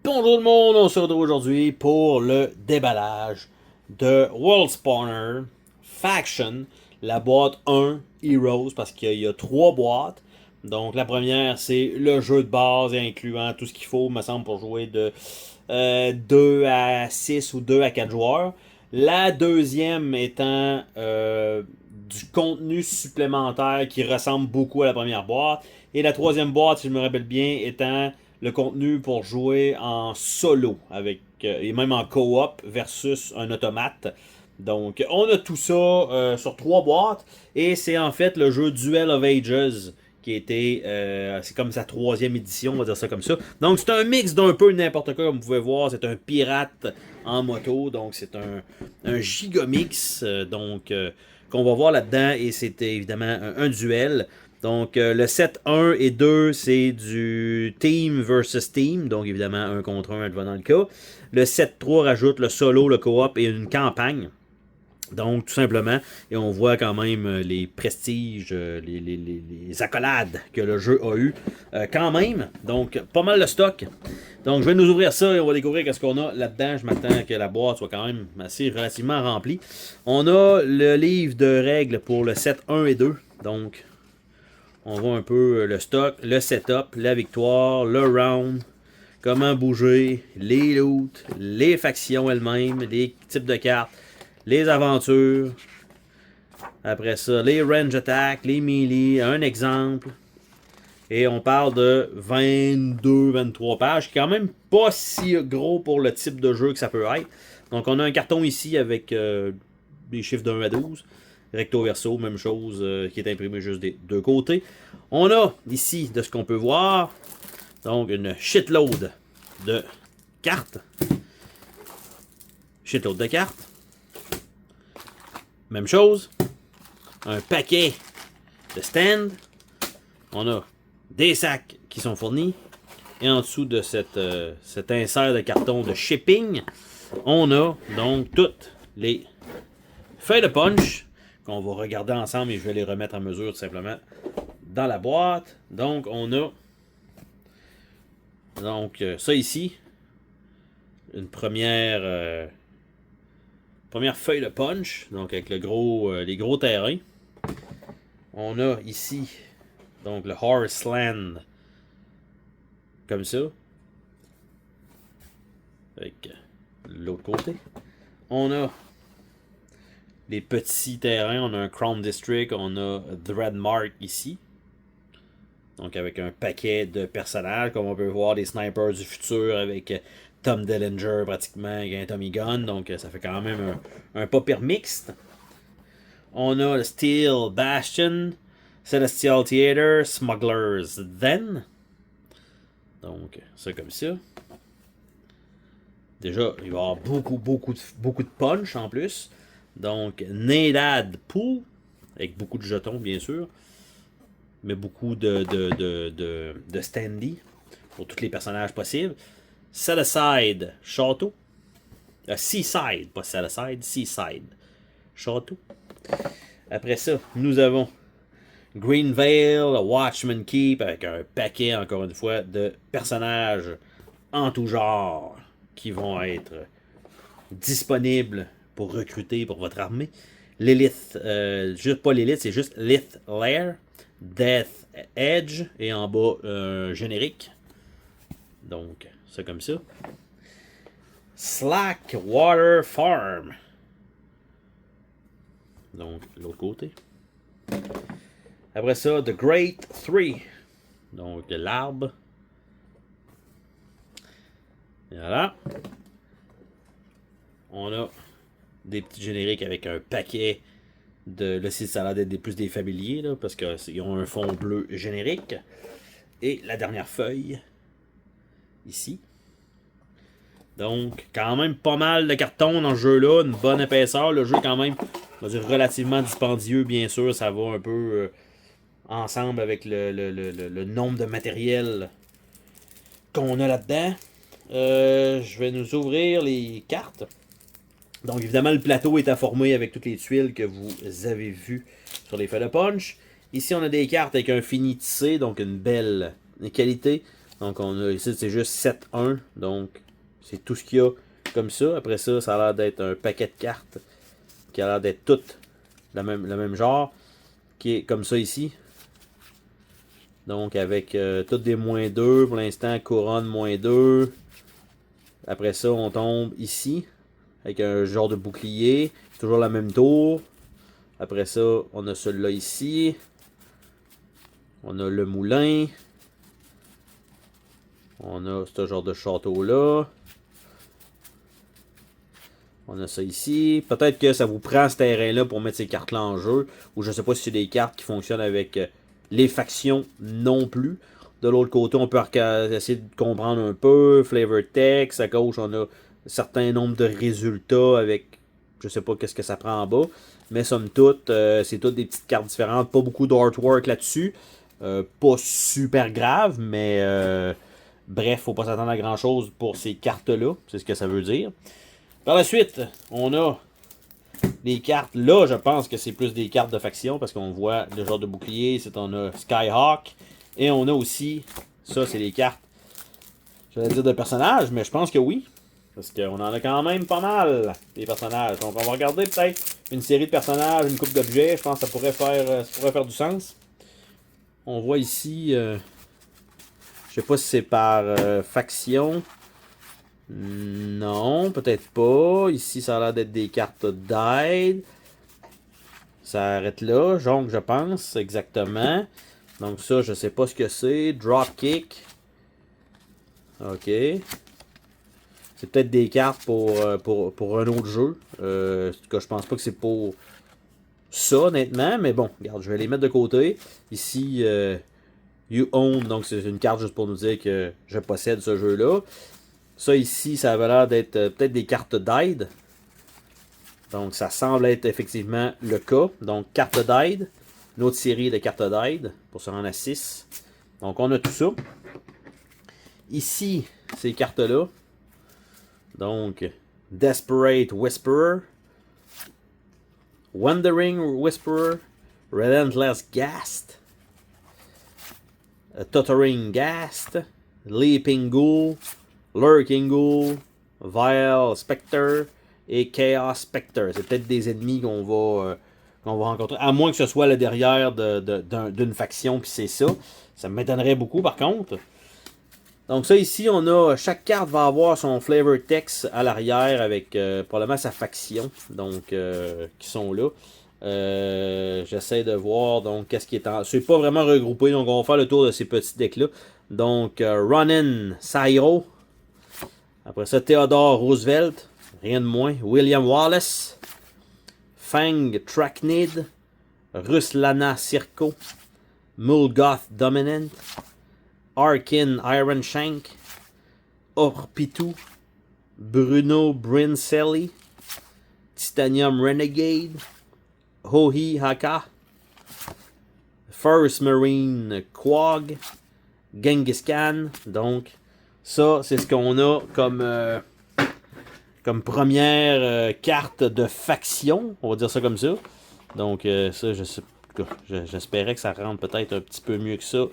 Bonjour tout le monde, on se retrouve aujourd'hui pour le déballage de World Spawner Faction, la boîte 1 Heroes, parce qu'il y a 3 boîtes. Donc la première c'est le jeu de base incluant tout ce qu'il faut, me semble, pour jouer de 2 à 6 ou 2 à 4 joueurs. La deuxième étant du contenu supplémentaire qui ressemble beaucoup à la première boîte. Et la troisième boîte, si je me rappelle bien, étant le contenu pour jouer en solo avec et même en coop versus un automate. Donc on a tout ça sur 3 boîtes et c'est en fait le jeu Duel of Ages qui était c'est comme sa 3e édition, on va dire ça comme ça. Donc c'est un mix d'un peu n'importe quoi, comme vous pouvez voir. C'est un pirate en moto, donc c'est un gigamix qu'on va voir là-dedans, et c'est évidemment un duel. Donc le set 1 et 2, c'est du team versus team, donc évidemment 1 contre 1 advenant le cas. Le set 3 rajoute le solo, le coop et une campagne. Donc, tout simplement, et on voit quand même les prestiges, les accolades que le jeu a eu quand même. Donc, pas mal de stock. Donc, je vais nous ouvrir ça et on va découvrir ce qu'on a là-dedans. Je m'attends que la boîte soit quand même assez relativement remplie. On a le livre de règles pour le set 1 et 2. Donc, on voit un peu le stock, le setup, la victoire, le round, comment bouger, les loots, les factions elles-mêmes, les types de cartes, les aventures. Après ça, les range attack, les melee, un exemple. Et on parle de 22-23 pages, qui est quand même pas si gros pour le type de jeu que ça peut être. Donc on a un carton ici avec des chiffres de 1 à 12. Recto verso, même chose, qui est imprimé juste des deux côtés. On a ici, de ce qu'on peut voir, donc une shitload de cartes. Shitload de cartes. Même chose. Un paquet de stands. On a des sacs qui sont fournis. Et en dessous de cet insert de carton de shipping, on a donc toutes les feuilles de punch qu'on va regarder ensemble, et je vais les remettre à mesure tout simplement dans la boîte. Donc on a ça ici, une première feuille de punch, donc avec les gros terrains. On a ici donc le Horseland comme ça, avec l'autre côté. On a les petits terrains, on a un Crown District, on a Dreadmark ici. Donc avec un paquet de personnages, comme on peut voir, des snipers du futur avec Tom Dillinger pratiquement avec un Tommy Gun. Donc ça fait quand même un pas pire mixte. On a le Steel Bastion, Celestial Theater, Smugglers Den. Donc ça comme ça. Déjà, il va y avoir beaucoup de punch en plus. Donc, Nadad Pool, avec beaucoup de jetons, bien sûr. Mais beaucoup de standy pour tous les personnages possibles. Set-aside Château. Seaside, pas Set-aside, Seaside Château. Après ça, nous avons Greenvale, Watchman Keep, avec un paquet, encore une fois, de personnages en tout genre qui vont être disponibles pour recruter pour votre armée. L'élite, juste pas l'élite, c'est juste Lith Lair, Death Edge, et en bas, générique. Donc, ça comme ça. Slack Water Farm. Donc, l'autre côté. Après ça, The Great 3. Donc, l'arbre. Voilà. On a des petits génériques avec un paquet de... Là, ça a l'air d'être plus des familiers, là, parce qu'ils ont un fond bleu générique. Et la dernière feuille, ici. Donc, quand même pas mal de cartons dans ce jeu-là, une bonne épaisseur. Le jeu, quand même, on va dire relativement dispendieux, bien sûr. Ça va un peu ensemble avec le nombre de matériel qu'on a là-dedans. Je vais nous ouvrir les cartes. Donc, évidemment, le plateau est informé avec toutes les tuiles que vous avez vues sur les feuilles de punch. Ici, on a des cartes avec un fini tissé, donc une belle qualité. Donc on a ici, c'est juste 7-1. Donc c'est tout ce qu'il y a comme ça. Après ça, ça a l'air d'être un paquet de cartes qui a l'air d'être toutes le même genre. Qui est comme ça ici. Donc avec toutes des -2. Pour l'instant, couronne -2. Après ça, on tombe ici. Avec un genre de bouclier. Toujours la même tour. Après ça, on a celui-là ici. On a le moulin. On a ce genre de château-là. On a ça ici. Peut-être que ça vous prend ce terrain-là pour mettre ces cartes-là en jeu. Ou je ne sais pas si c'est des cartes qui fonctionnent avec les factions non plus. De l'autre côté, on peut essayer de comprendre un peu. Flavor text. À gauche, on a un certain nombre de résultats avec... Je sais pas qu'est-ce que ça prend en bas. Mais somme toute, c'est toutes des petites cartes différentes. Pas beaucoup d'artwork là-dessus. Pas super grave, mais... bref, faut pas s'attendre à grand-chose pour ces cartes-là. C'est ce que ça veut dire. Par la suite, on a les cartes. Là, je pense que c'est plus des cartes de faction parce qu'on voit le genre de bouclier. On a Skyhawk. Et on a aussi, ça c'est les cartes, j'allais dire de personnages, mais je pense que oui. Parce qu'on en a quand même pas mal, des personnages. Donc on va regarder peut-être une série de personnages, une coupe d'objets. Je pense que ça pourrait faire du sens. On voit ici, je sais pas si c'est par faction. Non, peut-être pas. Ici, ça a l'air d'être des cartes d'aide. Ça arrête là. Jonque, je pense, exactement. Donc ça, je sais pas ce que c'est. Dropkick. Ok. C'est peut-être des cartes pour un autre jeu. En tout cas, je pense pas que c'est pour ça, honnêtement. Mais bon, regarde, je vais les mettre de côté. Ici, You Own. Donc c'est une carte juste pour nous dire que je possède ce jeu-là. Ça ici, ça avait l'air d'être peut-être des cartes d'aide. Donc ça semble être effectivement le cas. Donc carte d'aide. Une autre série de cartes d'aide pour se rendre à 6. Donc on a tout ça. Ici, ces cartes-là. Donc Desperate Whisperer. Wandering Whisperer. Relentless Ghast. Tottering Ghast. Leaping Ghoul. Lurking Ghoul, Vile Spectre et Chaos Spectre. C'est peut-être des ennemis qu'on va rencontrer. À moins que ce soit le derrière d'une faction, puis c'est ça. Ça m'étonnerait beaucoup par contre. Donc ça ici, on a chaque carte va avoir son flavor text à l'arrière avec probablement sa faction. Donc, qui sont là. J'essaie de voir donc qu'est-ce qui est en... C'est pas vraiment regroupé, donc on va faire le tour de ces petits decks-là. Donc, Ronin Sairo. Après ça, Theodore Roosevelt, rien de moins. William Wallace, Fang Tracknid, Ruslana Sirko, Mulgoth Dominant, Arkin Ironshank, Orpitu, Bruno Brincelli, Titanium Renegade, Hohi Haka, First Marine Quag, Genghis Khan, donc... Ça, c'est ce qu'on a comme première carte de faction. On va dire ça comme ça. Donc, ça, j'espérais que ça rentre peut-être un petit peu mieux que ça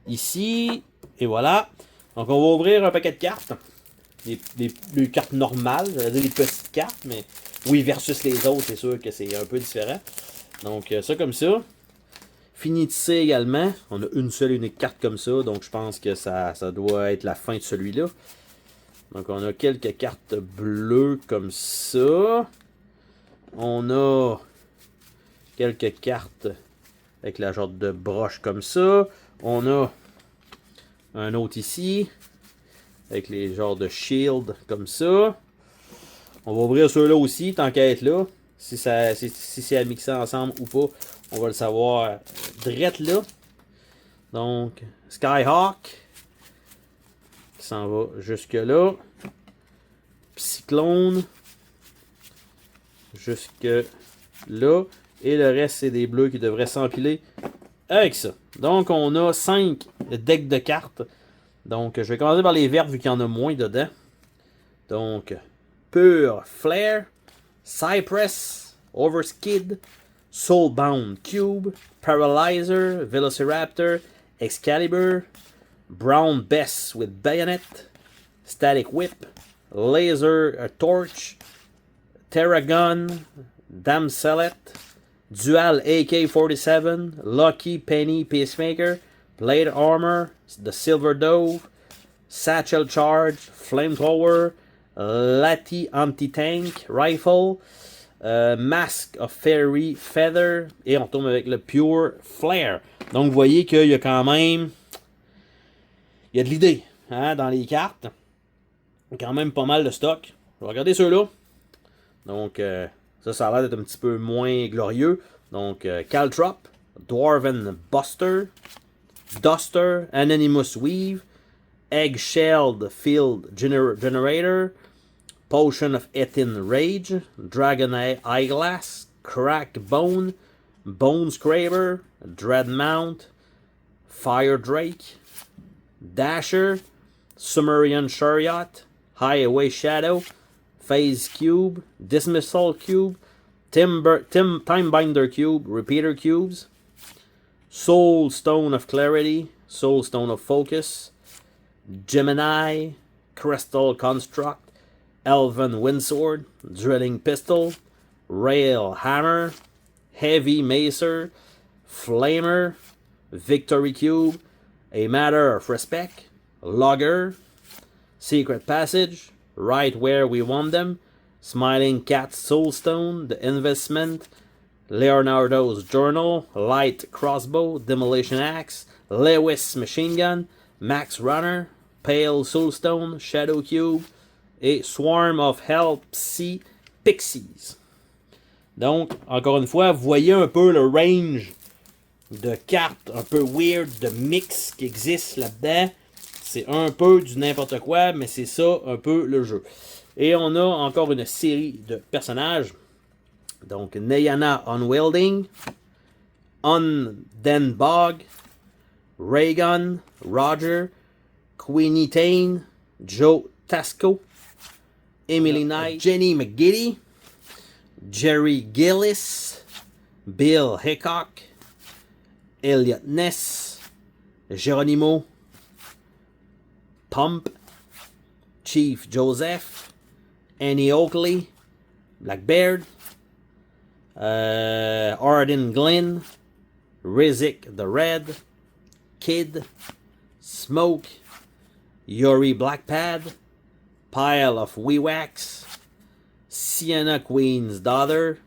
ici. Et voilà. Donc, on va ouvrir un paquet de cartes. Les cartes normales. J'allais dire les petites cartes, mais oui, versus les autres, c'est sûr que c'est un peu différent. Donc, ça comme ça. Finitissé également. On a une seule unique carte comme ça. Donc je pense que ça doit être la fin de celui-là. Donc on a quelques cartes bleues comme ça. On a quelques cartes avec la genre de broche comme ça. On a un autre ici. Avec les genres de shield comme ça. On va ouvrir ceux-là aussi, tant qu'à être là. Si c'est à mixer ensemble ou pas. On va le savoir drette là. Donc, Skyhawk. Qui s'en va jusque là. Cyclone. Jusque là. Et le reste, c'est des bleus qui devraient s'empiler avec ça. Donc, on a 5 decks de cartes. Donc, je vais commencer par les vertes vu qu'il y en a moins dedans. Donc, Pure Flare. Cypress. Overskid. Soulbound Cube, Paralyzer, Velociraptor, Excalibur, Brown Bess with Bayonet, Static Whip, Laser Torch, Terragun, Damselet, Dual AK-47, Lucky Penny Peacemaker, Blade Armor, the Silver Dove, Satchel Charge, Flamethrower, Lati Anti-Tank Rifle, Mask of Fairy Feather, et on tombe avec le Pure Flare. Donc vous voyez qu'il y a quand même... Il y a de l'idée dans les cartes. Quand même pas mal de stock. Je vais regarder ceux-là. Donc ça a l'air d'être un petit peu moins glorieux. Donc Caltrop, Dwarven Buster, Duster, Anonymous Weave, Eggshelled Field Generator, Potion of Ethin Rage, Dragon Eyeglass, Crack Bone, Bone Scraper, Dreadmount, Fire Drake, Dasher, Sumerian Chariot, Highway Shadow, Phase Cube, Dismissal Cube, Timebinder Cube, Repeater Cubes, Soul Stone of Clarity, Soul Stone of Focus, Gemini, Crystal Construct, Elven Windsword, Drilling Pistol, Rail Hammer, Heavy Macer, Flamer, Victory Cube, A Matter of Respect, Logger, Secret Passage, Right Where We Want Them, Smiling Cat Soulstone, The Investment, Leonardo's Journal, Light Crossbow, Demolition Axe, Lewis Machine Gun, Max Runner, Pale Soulstone, Shadow Cube, et Swarm of Hell Psy Pixies. Donc, encore une fois, vous voyez un peu le range de cartes un peu weird, de mix qui existe là-dedans. C'est un peu du n'importe quoi, mais c'est ça un peu le jeu. Et on a encore une série de personnages. Donc, Nayana Unwielding, Undenbog, Raygun, Roger, Queenie Tane, Joe Tasco, Emily Knight, Jenny McGiddy, Jerry Gillis, Bill Hickok, Elliot Ness, Geronimo, Pump, Chief Joseph, Annie Oakley, Blackbeard, Arden Glenn, Rizzik the Red, Kid, Smoke, Yuri Blackpad, Pile of Weewax, Sienna Queen's daughter,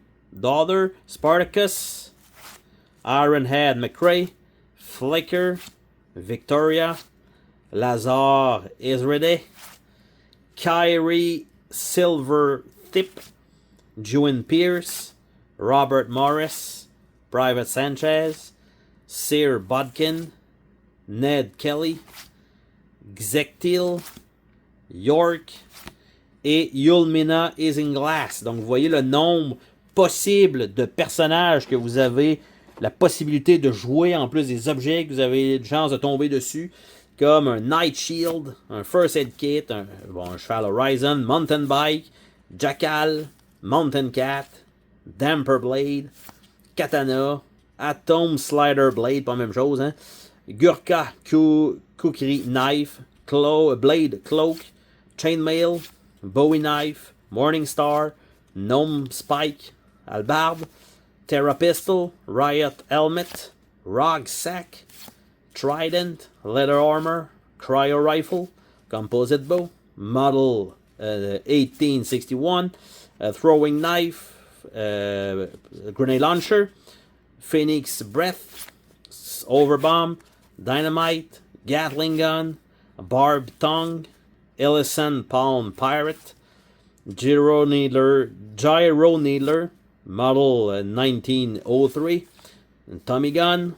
Spartacus, Ironhead McRae, Flicker, Victoria, Lazar Isrede, Kyrie Silvertip, Juan Pierce, Robert Morris, Private Sanchez, Sir Bodkin, Ned Kelly, Xectil, York et Yulmina Isinglass. Donc vous voyez le nombre possible de personnages que vous avez la possibilité de jouer, en plus des objets que vous avez de chance de tomber dessus, comme un Night Shield, un First Aid Kit, un cheval Horizon, Mountain Bike, Jackal, Mountain Cat, Damper Blade, Katana, Atom Slider Blade, pas la même chose, hein? Gurkha Kukri Knife, Blade Cloak, Chainmail, Bowie Knife, Morningstar, Gnome Spike, Albarde, Terra Pistol, Riot Helmet, Rog Sack, Trident, Leather Armor, Cryo Rifle, Composite Bow, Model 1861, Throwing Knife, Grenade Launcher, Phoenix Breath, Overbomb, Dynamite, Gatling Gun, Barb Tongue, Ellison Palm Pirate, Gyro Needler, Model 1903, Tommy Gun,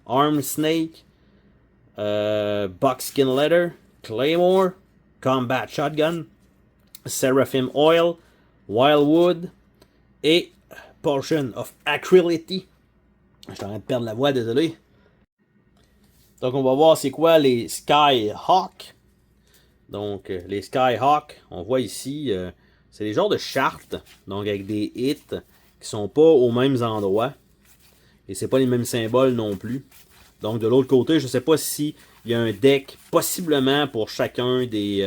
Arm Snake, Buckskin Leather, Claymore, Combat Shotgun, Seraphim Oil, Wildwood et Potion of Acrylity. Je suis en train de perdre la voix, désolé. Donc on va voir c'est quoi les Skyhawk. Donc les Skyhawk, on voit ici, c'est des genres de chartes, donc avec des hits qui sont pas aux mêmes endroits. Et c'est pas les mêmes symboles non plus. Donc de l'autre côté, je ne sais pas s'il y a un deck possiblement pour chacun des...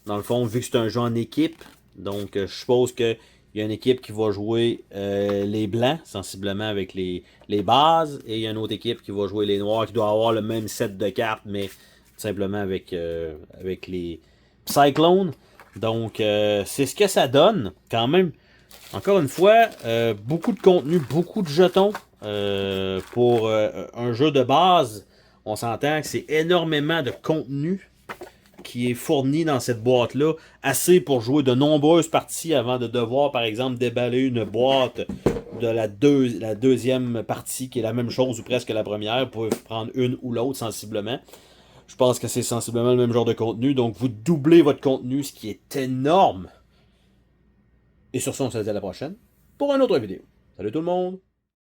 dans le fond, vu que c'est un jeu en équipe, donc je suppose qu'il y a une équipe qui va jouer les blancs, sensiblement avec les bases, et il y a une autre équipe qui va jouer les noirs, qui doit avoir le même set de cartes, mais simplement avec les Cyclones. Donc c'est ce que ça donne, quand même. Encore une fois, beaucoup de contenu, beaucoup de jetons pour un jeu de base. On s'entend que c'est énormément de contenu qui est fourni dans cette boîte-là, assez pour jouer de nombreuses parties avant de devoir, par exemple, déballer une boîte de la deuxième partie, qui est la même chose ou presque la première. Vous pouvez prendre une ou l'autre sensiblement. Je pense que c'est sensiblement le même genre de contenu, donc vous doublez votre contenu, ce qui est énorme. Et sur ce, on se dit à la prochaine pour une autre vidéo. Salut tout le monde!